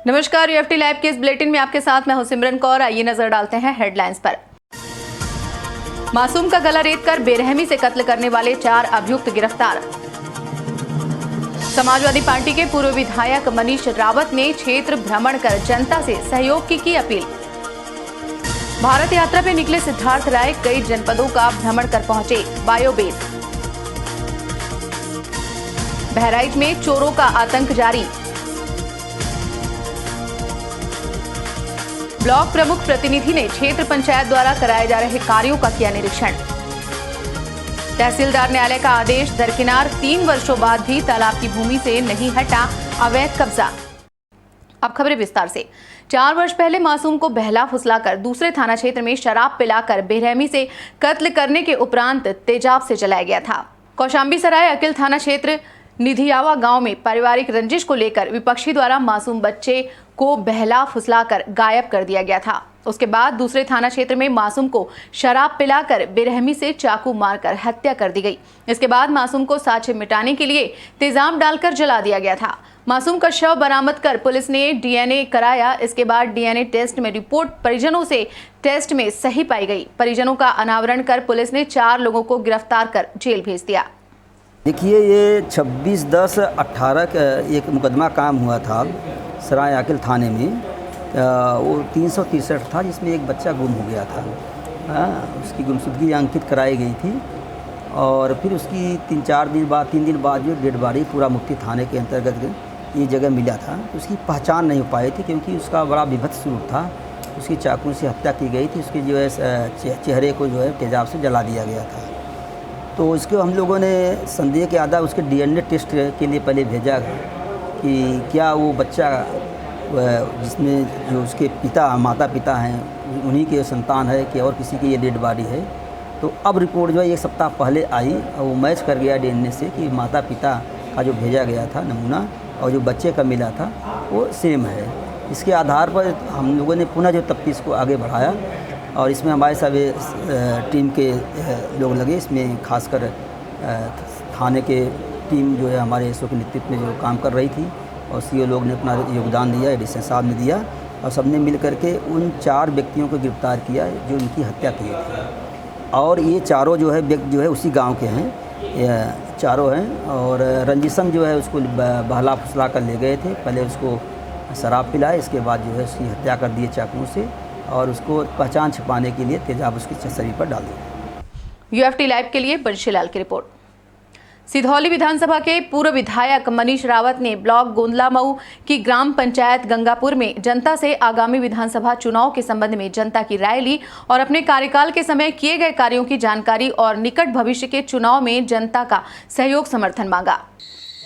नमस्कार, UFT live के इस बुलेटिन में आपके साथ मैं हूं सिमरन कौर। आइए नजर डालते हैं हेडलाइंस पर। मासूम का गला रेतकर बेरहमी से कत्ल करने वाले 4 अभियुक्त गिरफ्तार। समाजवादी पार्टी के पूर्व विधायक मनीष रावत ने क्षेत्र भ्रमण कर जनता से सहयोग की अपील। भारत यात्रा पे निकले सिद्धार्थ राय कई जनपदों का भ्रमण कर पहुंचे बायोबेस। बहराइच में चोरों का आतंक जारी। ब्लॉक प्रमुख प्रतिनिधि ने क्षेत्र पंचायत द्वारा कराए जा रहे कार्यों का किया निरीक्षण। तहसीलदार न्यायालय का आदेश दरकिनार 3 वर्षों बाद भी तालाब की भूमि से नहीं हटा अवैध कब्जा। अब खबरें विस्तार से। 4 वर्ष पहले मासूम को बहला फुसलाकर दूसरे थाना क्षेत्र में शराब पिलाकर बेरहमी से कत्ल करने के उपरांत तेजाब से जलाया गया था। कौशाम्बी सराय अकिल थाना क्षेत्र निधियावा गांव में पारिवारिक रंजिश को लेकर विपक्षी द्वारा मासूम बच्चे को बहला फुसलाकर गायब कर दिया गया था। उसके बाद दूसरे थाना क्षेत्र में मासूम को शराब पिलाकर बेरहमी से चाकू मारकर हत्या कर दी गई। इसके बाद मासूम को साक्ष्य मिटाने के लिए तेजाब डालकर जला दिया गया था। मासूम का शव बरामद कर पुलिस ने डीएनए कराया। इसके बाद डीएनए टेस्ट में रिपोर्ट परिजनों से टेस्ट में सही पाई गई। परिजनों का अनावरण कर पुलिस ने 4 लोगों को गिरफ्तार कर जेल भेज दिया। देखिए, ये 26/10/18 का एक मुकदमा काम हुआ था सराय आकिल थाने में। वो 363 था, जिसमें एक बच्चा गुम हो गया था। उसकी गुमशुदगी अंकित कराई गई थी और फिर उसकी 3 दिन बाद जो डेड बॉडी पूरा मुक्ति थाने के अंतर्गत ये जगह मिला था। उसकी पहचान नहीं हो पाई थी क्योंकि उसका बड़ा विभत्स रूप था। उसकी चाकू से हत्या की गई थी। उसके जो है चेहरे को जो है तेजाब से जला दिया गया था। तो इसको हम लोगों ने संदेह के आधार उसके डीएनए टेस्ट के लिए पहले भेजा कि क्या वो बच्चा जिसमें जो उसके माता पिता हैं उन्हीं के संतान है कि और किसी की ये डेड बॉडी है। तो अब रिपोर्ट जो है 1 सप्ताह पहले आई और वो मैच कर गया डीएनए से कि माता पिता का जो भेजा गया था नमूना और जो बच्चे का मिला था वो सेम है। इसके आधार पर हम लोगों ने पुनः जो तफ्तीश को आगे बढ़ाया और इसमें हमारे सब टीम के लोग लगे। इसमें खासकर थाने के टीम जो है हमारे एसओ के नेतृत्व में जो काम कर रही थी और सीओ लोग ने अपना योगदान दिया, एडिशन साहब ने दिया और सबने मिल करके उन 4 व्यक्तियों को गिरफ्तार किया जो उनकी हत्या किए थे। और ये चारों जो है व्यक्ति जो है उसी गांव के हैं, ये चारों हैं। और रंजिशम जो है उसको बहला फुसला कर ले गए थे। पहले उसको शराब पिलाए, इसके बाद जो है उसकी हत्या कर दिए चाकू से और उसको पहचान छिपाने के लिए तेजाब उसके शरीर पर डाल दिया। यूएफटी लाइव के लिए बंशीलाल की रिपोर्ट। सिधौली विधानसभा के पूर्व विधायक मनीष रावत ने ब्लॉक गोंदलामऊ की ग्राम पंचायत गंगापुर में जनता से आगामी विधानसभा चुनाव के संबंध में जनता की राय ली और अपने कार्यकाल के समय किए गए कार्यों की जानकारी और निकट भविष्य के चुनाव में जनता का सहयोग समर्थन मांगा।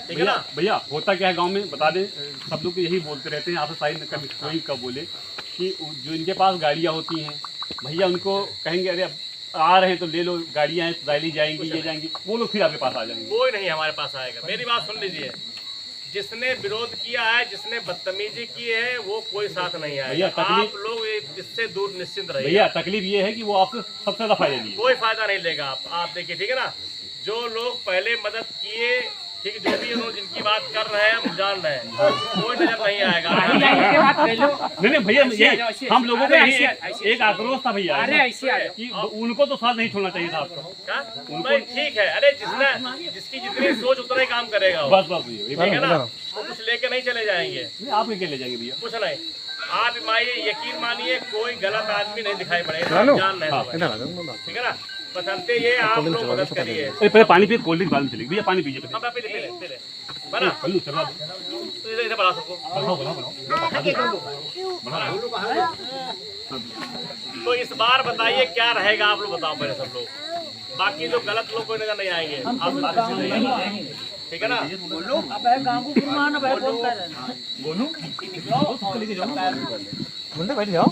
भैया होता क्या है गांव में बता दें, सब लोग यही बोलते रहते हैं, आपसे सारी कोई कब बोले कि जो इनके पास गाड़ियाँ होती हैं भैया उनको कहेंगे अरे आ रहे हैं तो ले लो, गाड़ियाँ हैं रैली जाएंगी ये जाएंगी, वो लोग फिर आपके पास आ जाएंगे। कोई नहीं हमारे पास आएगा। मेरी बात सुन लीजिए, जिसने विरोध किया है, जिसने बदतमीजी की है, वो कोई साथ नहीं आएगा। आप लोग इससे दूर निश्चिंत रहिए। भैया तकलीफ ये है कि वो आपसे सबसे ज्यादा फायदा लिए, कोई फायदा नहीं लेगा। आप देखिए, ठीक है ना, जो लोग पहले मदद किए, ठीक है, जो भी उन्होंने जिनकी बात कर रहे हैं हम जान रहे हैं, कोई नजर नहीं आएगा। नहीं भैया, ये हम लोगों का एक आक्रोश था भैया कि उनको तो साथ नहीं छोड़ना चाहिए था आपको। ठीक है, अरे जिसकी जितनी सोच उतना ही काम करेगा। बस ठीक है ना, वो कुछ लेके नहीं चले जाएंगे। आप लेके ले जाएंगे भैया, कुछ नहीं। आप यकीन मानिए, कोई गलत आदमी नहीं दिखाई पड़ेगा, जान रहे हैं। ठीक है ना, पसंदे ये आप लोग मदद करिए। पहले पानी पिए, कोल्ड ड्रिंक बाद में चलेगी भैया, पानी पीजिए पहले बना तो इधर बढ़ा सको। तो इस बार बताइए क्या रहेगा, आप लोग बताओ पहले सब लोग। बाकी जो गलत लोग कोई नजर नहीं आएंगे, आप ठीक है ना। बोलो बैठ जाओ,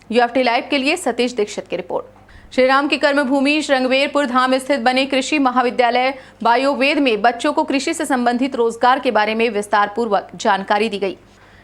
यूएफटी लाइव के लिए सतीश दीक्षित की रिपोर्ट। श्री राम की कर्मभूमि श्रृंगवेरपुर धाम स्थित बने कृषि महाविद्यालय बायोवेद में बच्चों को कृषि से संबंधित रोजगार के बारे में विस्तार पूर्वक जानकारी दी गई।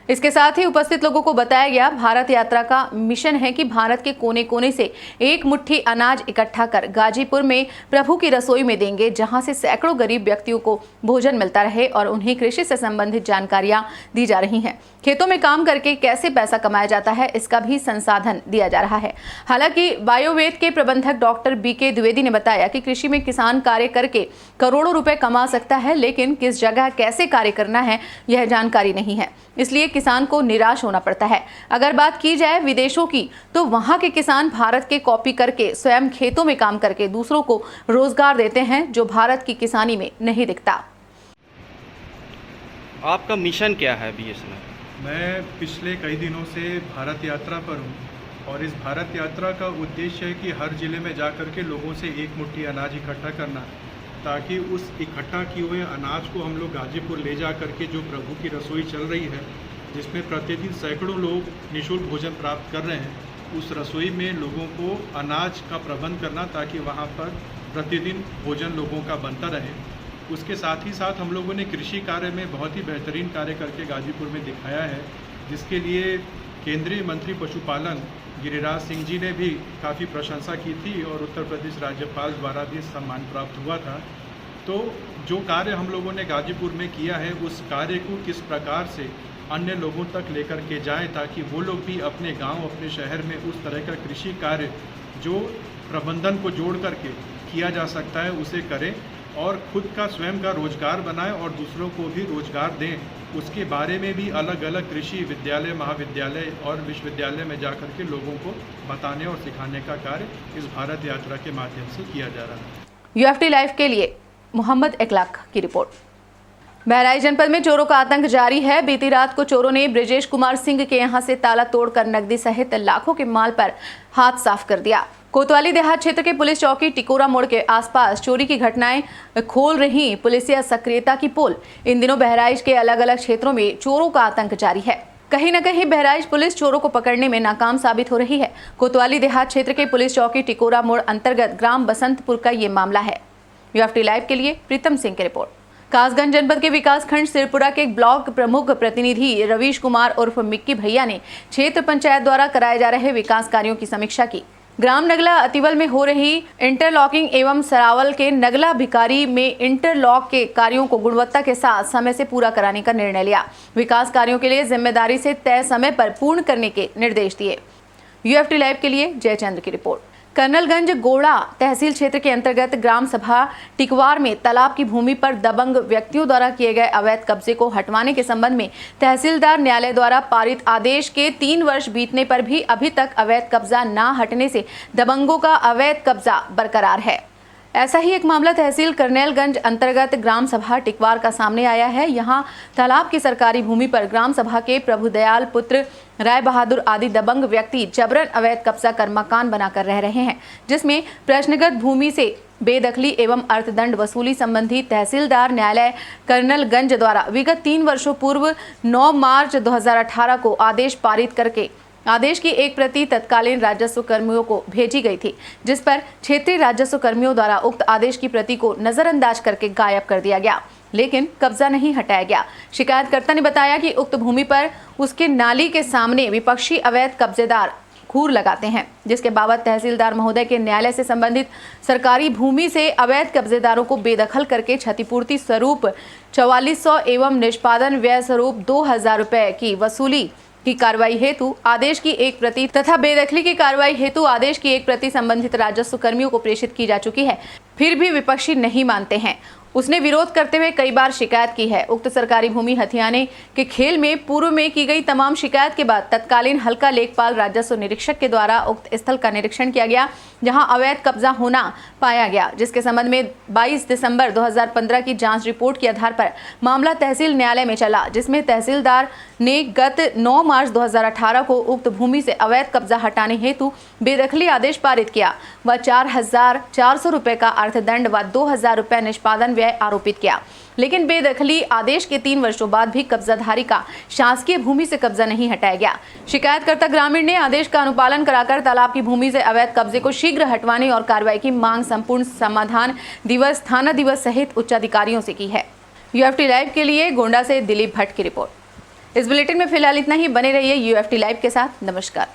इसके साथ ही उपस्थित लोगों को बताया गया, भारत यात्रा का मिशन है कि भारत के कोने कोने से एक मुट्ठी अनाज इकट्ठा कर गाजीपुर में प्रभु की रसोई में देंगे, जहां से सैकड़ों गरीब व्यक्तियों को भोजन मिलता रहे और उन्हें कृषि से संबंधित जानकारियां दी जा रही हैं। खेतों में काम करके कैसे पैसा कमाया जाता है, इसका भी संसाधन दिया जा रहा है। हालांकि बायोवेद के प्रबंधक डॉक्टर बीके द्विवेदी ने बताया कि कृषि में किसान कार्य करके करोड़ों रुपए कमा सकता है, लेकिन किस जगह कैसे कार्य करना है यह जानकारी नहीं है, इसलिए किसान को निराश होना पड़ता है। अगर बात की जाए विदेशों की, तो वहां के किसान भारत के कॉपी करके स्वयं खेतों में काम करके दूसरों को रोजगार देते हैं, जो भारत की किसानी में नहीं दिखता। आपका मिशन क्या है अभी इसमें? मैं पिछले कई दिनों से भारत यात्रा पर हूँ और इस भारत यात्रा का उद्देश्य है कि हर ज़िले में जाकर के लोगों से एक मुट्ठी अनाज इकट्ठा करना, ताकि उस इकट्ठा किए हुए अनाज को हम लोग गाजीपुर ले जा करके, जो प्रभु की रसोई चल रही है जिसमें प्रतिदिन सैकड़ों लोग निःशुल्क भोजन प्राप्त कर रहे हैं, उस रसोई में लोगों को अनाज का प्रबंध करना, ताकि वहाँ पर प्रतिदिन भोजन लोगों का बनता रहे। उसके साथ ही साथ हम लोगों ने कृषि कार्य में बहुत ही बेहतरीन कार्य करके गाजीपुर में दिखाया है, जिसके लिए केंद्रीय मंत्री पशुपालन गिरिराज सिंह जी ने भी काफ़ी प्रशंसा की थी और उत्तर प्रदेश राज्यपाल द्वारा भी सम्मान प्राप्त हुआ था। तो जो कार्य हम लोगों ने गाजीपुर में किया है, उस कार्य को किस प्रकार से अन्य लोगों तक लेकर के जाएं, ताकि वो लोग भी अपने गांव, अपने शहर में उस तरह का कृषि कार्य जो प्रबंधन को जोड़ करके किया जा सकता है उसे करें और खुद का स्वयं का रोजगार बनाएं और दूसरों को भी रोजगार दें। उसके बारे में भी अलग अलग कृषि विद्यालय, महाविद्यालय और विश्वविद्यालय में जाकर के लोगों को बताने और सिखाने का कार्य इस भारत यात्रा के माध्यम से किया जा रहा है। UFT लाइव के लिए मोहम्मद इकलाक की रिपोर्ट। बहराइच जनपद में चोरों का आतंक जारी है। बीती रात को चोरों ने ब्रिजेश कुमार सिंह के यहां से ताला तोड़कर नकदी सहित लाखों के माल पर हाथ साफ कर दिया। कोतवाली देहात क्षेत्र के पुलिस चौकी टिकोरा मोड़ के आसपास चोरी की घटनाएं खोल रही पुलिसिया सक्रियता की पोल। इन दिनों बहराइच के अलग अलग क्षेत्रों में चोरों का आतंक जारी है। कहीं न कहीं बहराइच पुलिस चोरों को पकड़ने में नाकाम साबित हो रही है। कोतवाली देहात क्षेत्र के पुलिस चौकी टिकोरा मोड़ अंतर्गत ग्राम बसंतपुर का ये मामला है। UFT लाइव के लिए प्रीतम सिंह की रिपोर्ट। कासगंज जनपद के विकास खंड सिरपुरा के ब्लॉक प्रमुख प्रतिनिधि रवीश कुमार उर्फ मिक्की भैया ने क्षेत्र पंचायत द्वारा कराए जा रहे विकास कार्यों की समीक्षा की। ग्राम नगला अतिवल में हो रही इंटरलॉकिंग एवं सरावल के नगला भिकारी में इंटरलॉक के कार्यों को गुणवत्ता के साथ समय से पूरा कराने का निर्णय लिया। विकास कार्यों के लिए जिम्मेदारी से तय समय पर पूर्ण करने के निर्देश दिए। UFT लाइव के लिए जयचंद्र की रिपोर्ट। कर्नलगंज गोड़ा तहसील क्षेत्र के अंतर्गत ग्राम सभा टिकवार में तालाब की भूमि पर दबंग व्यक्तियों द्वारा किए गए अवैध कब्जे को हटवाने के संबंध में तहसीलदार न्यायालय द्वारा पारित आदेश के 3 वर्ष बीतने पर भी अभी तक अवैध कब्जा न हटने से दबंगों का अवैध कब्जा बरकरार है। ऐसा ही एक मामला तहसील कर्नलगंज अंतर्गत ग्राम सभा टिकवार का सामने आया है। यहाँ तालाब की सरकारी भूमि पर ग्राम सभा के प्रभुदयाल पुत्र राय बहादुर आदि दबंग व्यक्ति जबरन अवैध कब्जा कर मकान बनाकर रह रहे हैं, जिसमें प्रश्नगत भूमि से बेदखली एवं अर्थदंड वसूली संबंधी तहसीलदार न्यायालय कर्नलगंज द्वारा विगत 3 वर्षों पूर्व 9 मार्च 2018 को आदेश पारित करके आदेश की एक प्रति तत्कालीन राजस्व कर्मियों को भेजी गई थी, जिस पर क्षेत्रीय राजस्व कर्मियों द्वारा उक्त आदेश की प्रति को नजरअंदाज करके गायब कर दिया गया, लेकिन कब्जा नहीं हटाया गया। शिकायतकर्ता ने बताया कि उक्त भूमि पर उसके नाली के सामने विपक्षी अवैध कब्जेदार खूर लगाते हैं, जिसके बाबत तहसीलदार महोदय के न्यायालय से संबंधित सरकारी भूमि से अवैध कब्जेदारों को बेदखल करके क्षतिपूर्ति स्वरूप 4400 एवं निष्पादन व्यय स्वरूप 2000 रुपए की वसूली की कार्रवाई हेतु आदेश की एक प्रति तथा बेदखली की कार्रवाई हेतु आदेश की एक प्रति संबंधित राजस्व कर्मियों को प्रेषित की जा चुकी है। फिर भी विपक्षी नहीं मानते हैं। उसने विरोध करते हुए कई बार शिकायत की है। उक्त सरकारी भूमि हथियाने के खेल में पूर्व में की गई तमाम शिकायत के बाद तत्कालीन हल्का लेखपाल राजस्व निरीक्षक के द्वारा उक्त स्थल का निरीक्षण किया गया, जहां अवैध कब्जा होना पाया गया, जिसके संबंध में 22 दिसंबर 2015 की जांच रिपोर्ट के आधार पर मामला तहसील न्यायालय में चला, जिसमें तहसीलदार ने गत 9 मार्च 2018 को उक्त भूमि से अवैध कब्जा हटाने हेतु बेदखली आदेश पारित किया व 4400 रुपए का अर्थदंड व 2000 रुपए निष्पादन व्यय आरोपित किया। लेकिन बेदखली आदेश के 3 वर्षों बाद भी कब्जाधारी का शासकीय भूमि से कब्जा नहीं हटाया गया। शिकायतकर्ता ग्रामीण ने आदेश का अनुपालन कराकर तालाब की भूमि से अवैध कब्जे को शीघ्र हटवाने और कार्रवाई की मांग संपूर्ण समाधान दिवस, थाना दिवस सहित उच्च अधिकारियों से की है। UFT लाइव के लिए गोंडा से दिलीप भट्ट की रिपोर्ट। इस बुलेटिन में फिलहाल इतना ही। बने रहिए UFT लाइव के साथ। नमस्कार।